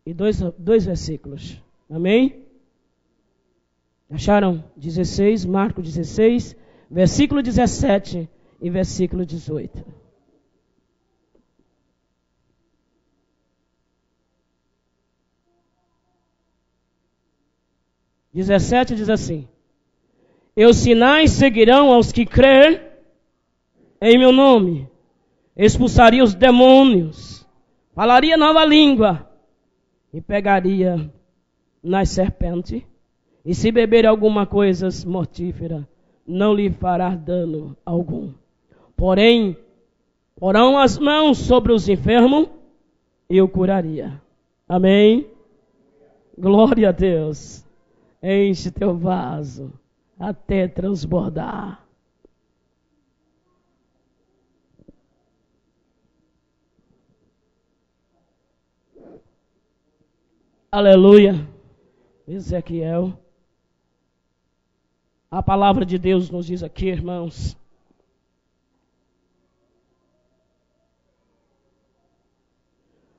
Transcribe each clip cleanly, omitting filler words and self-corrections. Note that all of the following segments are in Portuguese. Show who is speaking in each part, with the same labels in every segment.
Speaker 1: e dois versículos. Amém? Acharam? 16, Marcos 16, versículo 17 e versículo 18. (17) 17 diz assim: E os sinais seguirão aos que crerem em meu nome. Expulsaria os demônios, falaria nova língua, e pegaria nas serpentes, e se beber alguma coisa mortífera, não lhe fará dano algum. Porém, porão as mãos sobre os enfermos, e o curaria. Amém? Glória a Deus. Enche teu vaso até transbordar. Aleluia. Ezequiel. A palavra de Deus nos diz aqui, irmãos.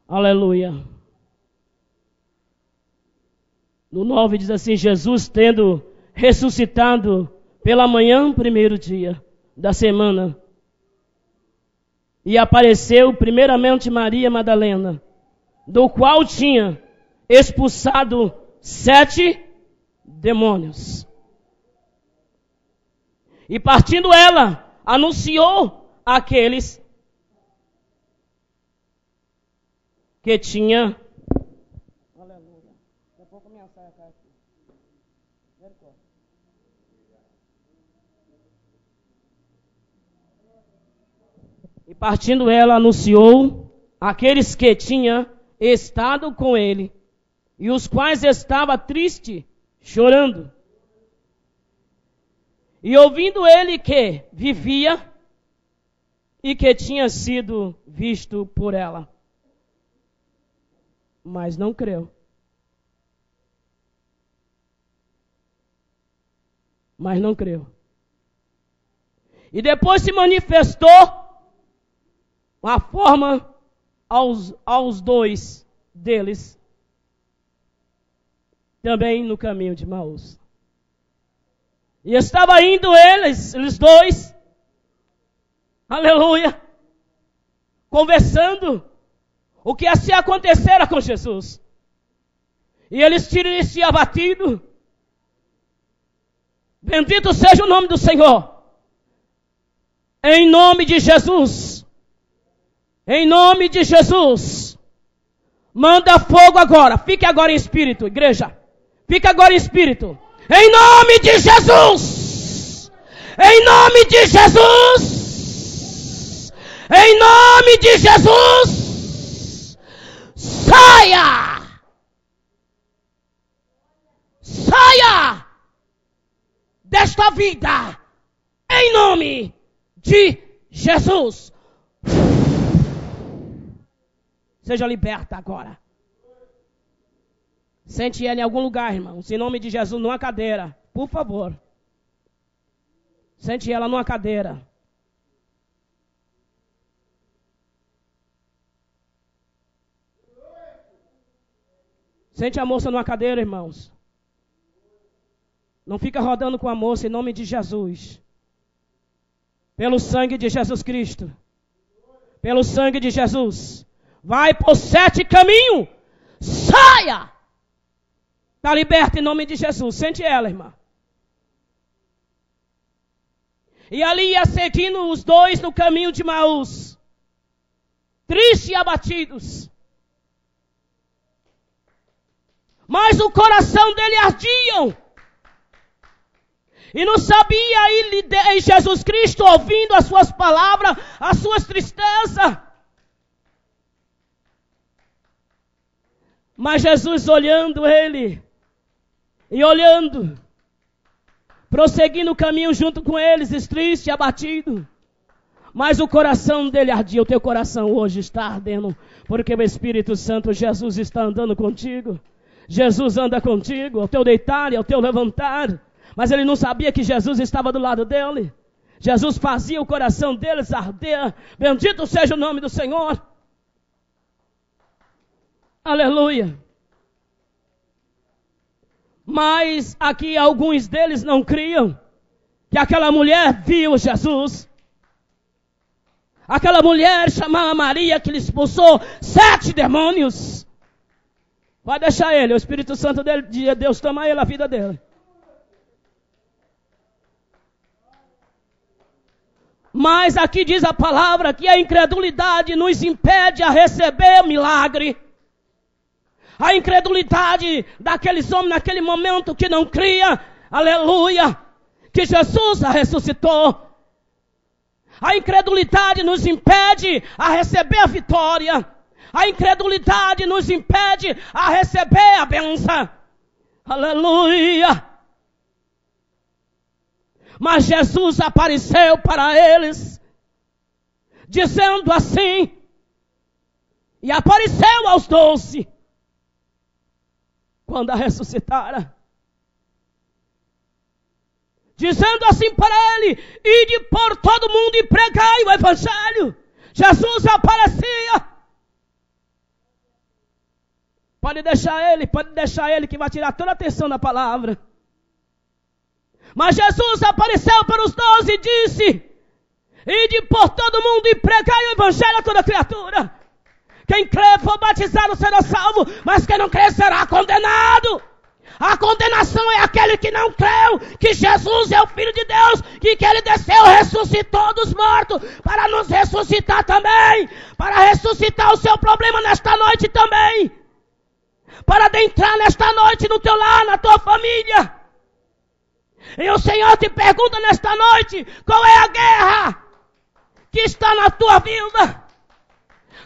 Speaker 1: Aleluia. No 9 diz assim: Jesus, tendo ressuscitado pela manhã, primeiro dia da semana, e apareceu primeiramente Maria Madalena, do qual tinha expulsado 7 demônios. E partindo ela, anunciou àqueles que tinha... Aleluia. Daqui a pouco minha saia cai aqui. E partindo ela, anunciou àqueles que tinha estado com ele, e os quais estava triste, chorando. E ouvindo ele que vivia e que tinha sido visto por ela, mas não creu. Mas não creu. E depois se manifestou a forma aos dois deles, também no caminho de Emaús. E estava indo eles dois, aleluia, conversando o que assim acontecera com Jesus. E eles tinham-se abatido. Bendito seja o nome do Senhor. Em nome de Jesus. Em nome de Jesus. Manda fogo agora. Fique agora em espírito, igreja. Fique agora em espírito. Em nome de Jesus! Em nome de Jesus! Em nome de Jesus! Saia! Saia desta vida! Em nome de Jesus! Seja liberta agora. Sente ela em algum lugar, irmãos. Em nome de Jesus, numa cadeira. Por favor. Sente ela numa cadeira. Sente a moça numa cadeira, irmãos. Não fica rodando com a moça em nome de Jesus. Pelo sangue de Jesus Cristo. Pelo sangue de Jesus. Vai por 7 caminhos. Saia! Está liberta em nome de Jesus. Sente ela, irmã. E ali ia seguindo os dois no caminho de Emaús, tristes e abatidos. Mas o coração dele ardiam. E não sabia ele em Jesus Cristo, ouvindo as suas palavras, as suas tristezas. Mas Jesus olhando ele, e olhando, prosseguindo o caminho junto com eles, triste e abatido. Mas o coração dele ardia. O teu coração hoje está ardendo, porque o Espírito Santo, Jesus, está andando contigo. Jesus anda contigo, ao teu deitar e ao teu levantar. Mas ele não sabia que Jesus estava do lado dele. Jesus fazia o coração deles arder. Bendito seja o nome do Senhor. Aleluia. Mas aqui alguns deles não criam que aquela mulher viu Jesus. Aquela mulher chamada Maria que lhe expulsou 7 demônios. Vai deixar ele, o Espírito Santo de Deus toma ele, a vida dele. Mas aqui diz a palavra que a incredulidade nos impede a receber o milagre. A incredulidade daqueles homens naquele momento que não cria, aleluia, que Jesus a ressuscitou. A incredulidade nos impede a receber a vitória. A incredulidade nos impede a receber a bênção. Aleluia. Mas Jesus apareceu para eles, dizendo assim, e apareceu aos 12, quando a ressuscitaram, dizendo assim para ele, ide por todo mundo e pregai o evangelho. Jesus aparecia. Pode deixar ele que vai tirar toda a atenção da palavra. Mas Jesus apareceu para os 12 e disse, ide por todo mundo e pregai o evangelho a toda criatura. Quem crê for batizado será salvo, mas quem não crê será condenado. A condenação é aquele que não creu que Jesus é o Filho de Deus, que ele desceu, ressuscitou dos mortos, para nos ressuscitar também, para ressuscitar o seu problema nesta noite também, para adentrar nesta noite no teu lar, na tua família. E o Senhor te pergunta nesta noite, qual é a guerra que está na tua vida?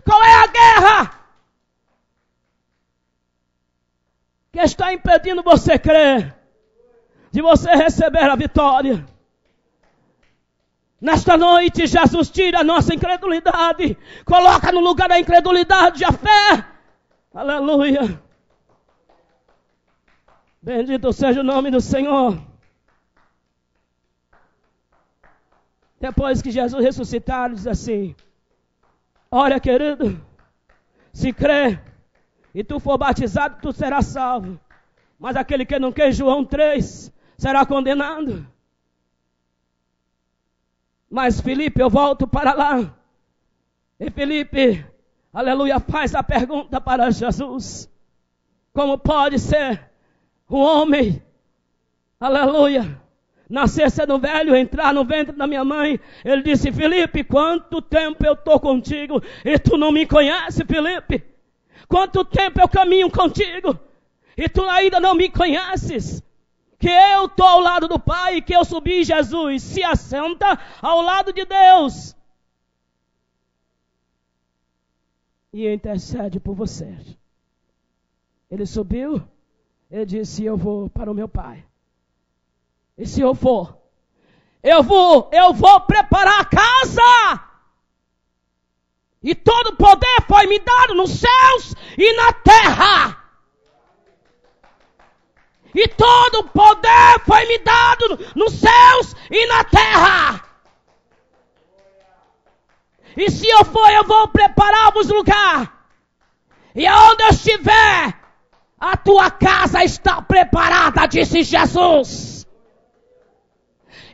Speaker 1: Qual é a guerra que está impedindo você crer, de você receber a vitória? Nesta noite, Jesus tira a nossa incredulidade, coloca no lugar da incredulidade a fé. Aleluia. Bendito seja o nome do Senhor. Depois que Jesus ressuscitar, diz assim, olha querido, se crê e tu for batizado, tu serás salvo. Mas aquele que não quer, João 3, será condenado. Mas Filipe, eu volto para lá. E Filipe, aleluia, faz a pergunta para Jesus. Como pode ser um homem, aleluia, nascer sendo velho, entrar no ventre da minha mãe? Ele disse, Filipe, quanto tempo eu estou contigo e tu não me conhece, Filipe? Quanto tempo eu caminho contigo e tu ainda não me conheces? Que eu estou ao lado do Pai, que eu subi, Jesus se assenta ao lado de Deus e intercede por vocês. Ele subiu, ele disse, eu vou para o meu Pai. E se eu for, eu vou preparar a casa. E todo poder foi me dado nos céus e na terra. E todo poder foi me dado nos céus e na terra. E se eu for, eu vou preparar-vos lugar. E aonde eu estiver, a tua casa está preparada, disse Jesus.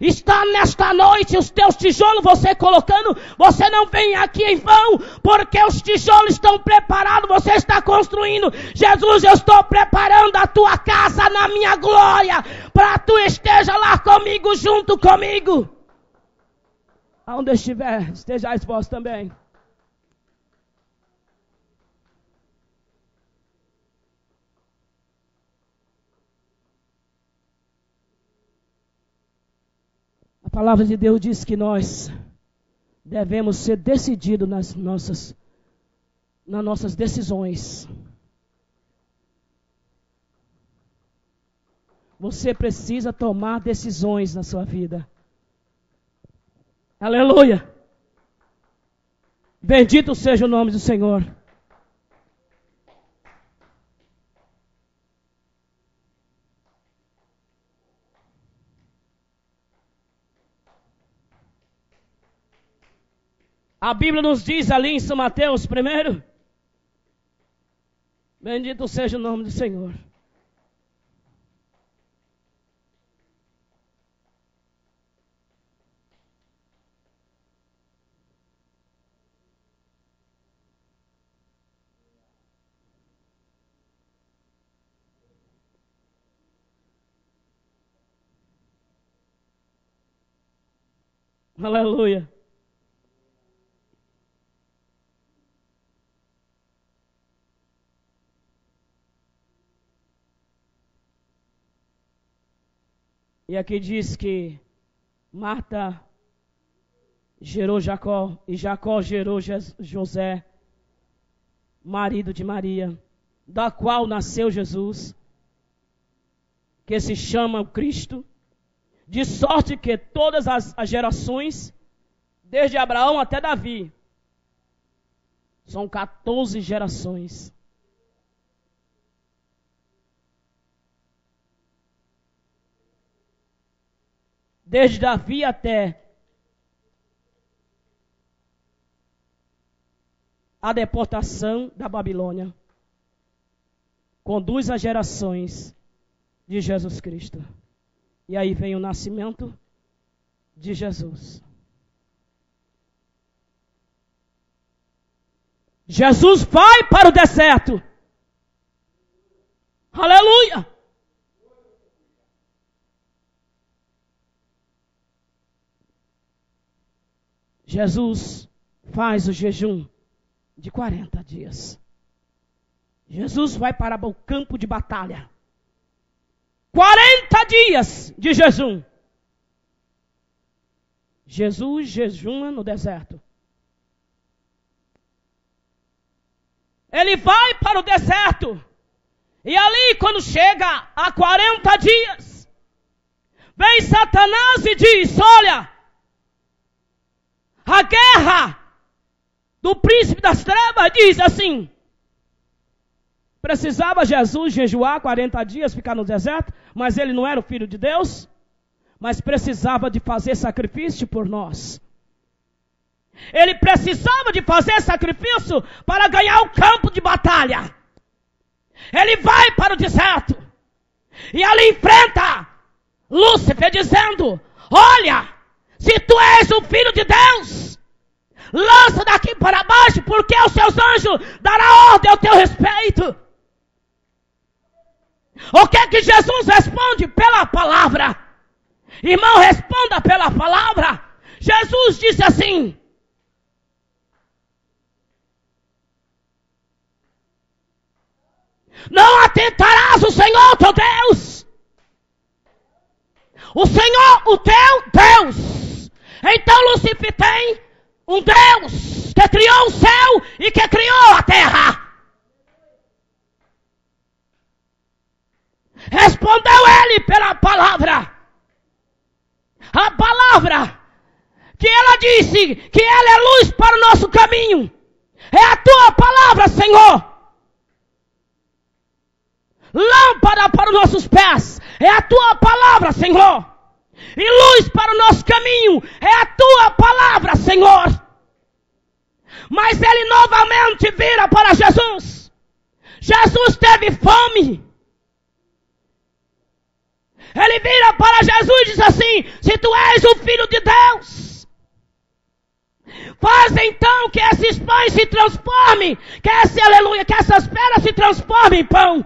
Speaker 1: Está nesta noite os teus tijolos, você colocando, você não vem aqui em vão, porque os tijolos estão preparados, você está construindo. Jesus, eu estou preparando a tua casa na minha glória, para tu esteja lá comigo, junto comigo. Aonde estiver, estejais vós também. A palavra de Deus diz que nós devemos ser decididos nas nossas decisões. Você precisa tomar decisões na sua vida. Aleluia! Bendito seja o nome do Senhor. A Bíblia nos diz ali em São Mateus 1, bendito seja o nome do Senhor. Aleluia. E aqui diz que Marta gerou Jacó, e Jacó gerou José, marido de Maria, da qual nasceu Jesus, que se chama o Cristo, de sorte que todas as gerações, desde Abraão até Davi, são 14 gerações. Desde Davi até a deportação da Babilônia, conduz as gerações de Jesus Cristo. E aí vem o nascimento de Jesus. Jesus vai para o deserto. Aleluia! Jesus faz o jejum de 40 dias. Jesus vai para o campo de batalha. 40 dias de jejum. Jesus jejuma no deserto. Ele vai para o deserto. E ali, quando chega a 40 dias, vem Satanás e diz: olha, a guerra do príncipe das trevas diz assim: precisava Jesus jejuar 40 dias, ficar no deserto, mas ele não era o filho de Deus, mas precisava de fazer sacrifício por nós. Ele precisava de fazer sacrifício para ganhar o campo de batalha. Ele vai para o deserto e ali enfrenta Lúcifer dizendo: olha, se tu és o filho de Deus, lança daqui para baixo, porque os seus anjos darão ordem ao teu respeito. O que é que Jesus responde? Pela palavra. Irmão, responda pela palavra. Jesus disse assim: não atentarás o Senhor teu Deus. O Senhor, o teu Deus. Então Lúcifer tem um Deus que criou o céu e que criou a terra. Respondeu ele pela palavra. A palavra que ela disse que ela é luz para o nosso caminho. É a tua palavra, Senhor. Lâmpada para os nossos pés. É a tua palavra, Senhor. E luz para o nosso caminho. É a tua palavra, Senhor. Mas ele novamente vira para Jesus. Jesus teve fome. Ele vira para Jesus e diz assim: se tu és o Filho de Deus, faz então que esses pães se transformem, que essas pedras se transformem em pão.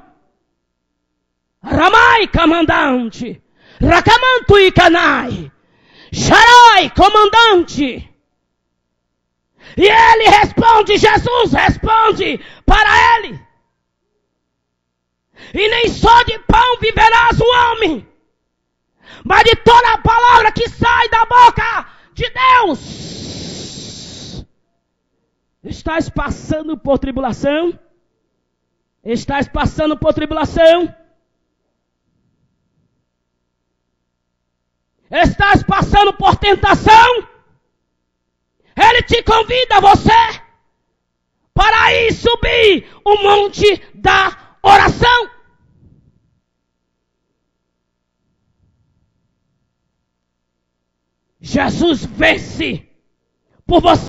Speaker 1: Ramai, comandante. Rakamantu e canai. Sharai, comandante. E ele responde, Jesus responde para ele: e nem só de pão viverás o homem, mas de toda a palavra que sai da boca de Deus. Estás passando por tribulação? Estás passando por tribulação? Estás passando por tentação? Ele te convida, você, para ir subir o monte da oração. Jesus vence por você.